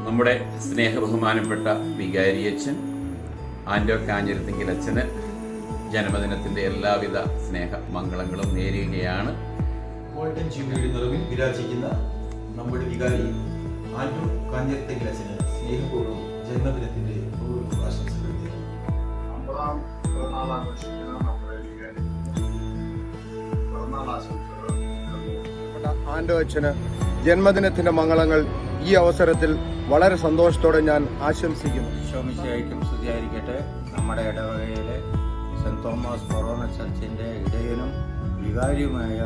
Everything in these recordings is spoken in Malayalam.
നമ്മുടെ സ്നേഹബഹുമാനപ്പെട്ട വികാരിയച്ഛൻ ആൻഡോ കാഞ്ഞിരത്തിങ്കൽ അച്ഛന് ജന്മദിനത്തിൻ്റെ എല്ലാവിധ സ്നേഹമംഗളങ്ങളും നേരുകയാണ്. ഗോൾഡൻ ജൂബിലിയുടെ നിറവിൽ വിരാജിക്കുന്ന നമ്മുടെ വികാരി ആൻഡോ കാഞ്ഞിരത്തിങ്കൽ അച്ഛന് സ്നേഹപൂർവ്വം ജന്മദിനത്തിൻ്റെ ആശംസകൾ. ആൻഡോ അച്ഛന് ജന്മദിനത്തിന്റെ മംഗളങ്ങൾ ഈ അവസരത്തിൽ വളരെ സന്തോഷത്തോടെ ഞാൻ ആശംസിക്കുന്നു. ശോമിശയ്ക്കും സ്തുതിയായിരിക്കട്ടെ. നമ്മുടെ ഇടവകയിലെ സെന്റ് തോമസ് കൊറോണ ചർച്ചിന്റെ ഇടയനും വികാരിയുമായ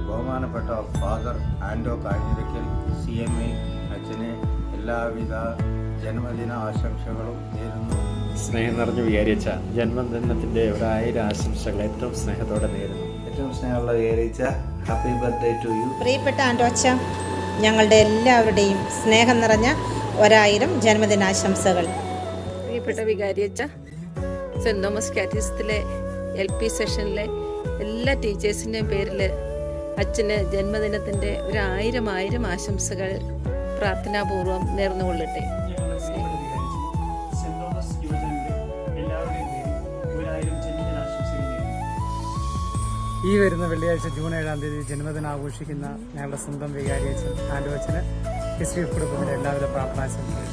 ബഹുമാനപ്പെട്ട ഫാദർ ആൻഡോ കാഞ്ഞിരക്കൽ CMA അച്ഛന് എല്ലാവിധ ജന്മദിന ആശംസകളും നേരുന്നു. സ്നേഹം നിറഞ്ഞ വികാരിയച്ച ജന്മദിനത്തിന്റെ 1000 ആശംസകൾ ഏറ്റവും സ്നേഹത്തോടെ നേരുന്നു. ഏറ്റവും സ്നേഹമുള്ള വികാരിയച്ച, ഹാപ്പി ബർത്ത്ഡേ ടു യു. പ്രിയപ്പെട്ട ആൻഡോ അച്ഛ, ഞങ്ങളുടെ എല്ലാവരുടെയും സ്നേഹം നിറഞ്ഞ 1000 ജന്മദിനാശംസകൾ. പ്രിയപ്പെട്ട വികാരിയച്ച, സെൻറ് തോമസ് കാറ്റഗിസത്തിലെ LP സെഷനിലെ എല്ലാ ടീച്ചേഴ്സിൻ്റെയും പേരിൽ അച്ഛന് ജന്മദിനത്തിൻ്റെ 1000 ആശംസകൾ പ്രാർത്ഥനാപൂർവം നേർന്നുകൊള്ളട്ടെ. ഈ വരുന്ന വെള്ളിയാഴ്ച ജൂൺ 7-ാം തീയതി ജന്മദിനം ആഘോഷിക്കുന്ന ഞങ്ങളുടെ സ്വന്തം വികാരിയച്ഛൻ ആൻഡോ അച്ഛന് ഹിസ്റ്ററി കുടുംബത്തിൻ്റെ എല്ലാവിധ പ്രാർത്ഥനാശംസകളും.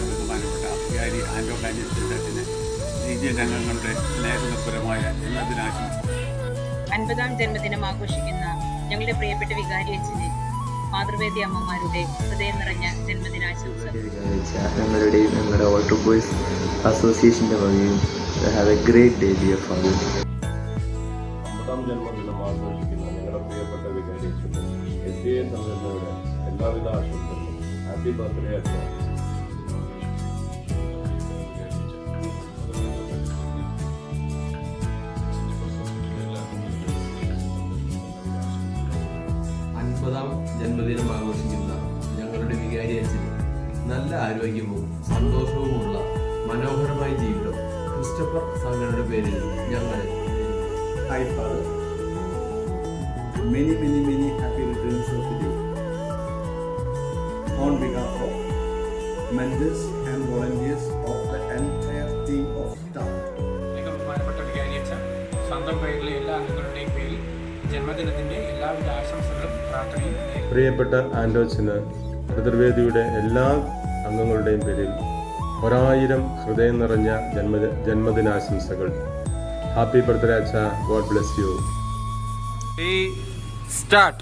ബഹുമാനപ്പെട്ട വികാരി ആൻഡോ കാഞ്ഞിരത്തിങ്കൽ അച്ഛന് അംഗങ്ങളുടെ സ്നേഹനിർഭരമായ ജന്മദിനാശംസകൾ. 50ാം ജന്മദിനം ആഘോഷിക്കുന്ന ഞങ്ങളുടെ പ്രിയപ്പെട്ട വികാരിയച്ഛന് മാതൃവേദി അമ്മമാരുടെ ഹൃദയം നിറഞ്ഞ ജന്മദിനാശംസകൾ. ഞങ്ങളുടെയും ഞങ്ങളുടെ ഓൾട്ടർ ബോയ്സ് അസോസിയേഷൻ്റെ വകയും have a great day dear father. 50ാം ജന്മദിനം ആഘോഷിക്കുന്ന ഞങ്ങളുടെ പ്രിയപ്പെട്ട വികാരിയച്ഛന് SDA സംഘടനയുടെ എല്ലാവിധ ആശംസകളും. ഹാപ്പി ബർത്ത്ഡേ അച്ഛൻ. ാം ജന്മദിനം ആഘോഷിക്കുന്ന ഞങ്ങളുടെ വികാരി അച്ഛന് നല്ല ആരോഗ്യവും സന്തോഷവുമുള്ള മനോഹരമായ ജീവിതം ക്രിസ്റ്റഫർ സംഘടനയുടെ പേരിൽ ഞങ്ങൾ Hi Father, many happy returns of the day. On behalf of members and volunteers of the entire team of staff. ബഹുമാനപ്പെട്ട വികാരിയച്ഛ, സ്വന്തം പേരിലെ എല്ലാ അംഗങ്ങളുടെയും പേരിൽ ജന്മദിനത്തിന്റെ എല്ലാവിധ ആശംസകളും പ്രാർത്ഥനയും. പ്രിയപ്പെട്ട ആൻഡോച്ചന് പിതൃവേദിയുടെ എല്ലാ അംഗങ്ങളുടെയും പേരിൽ 1000 ഹൃദയം നിറഞ്ഞ ജന്മദിനാശംസകൾ. ഹാപ്പി ബർത്ത്ഡേ അച്ഛ. God bless you. സ്റ്റാർട്ട്.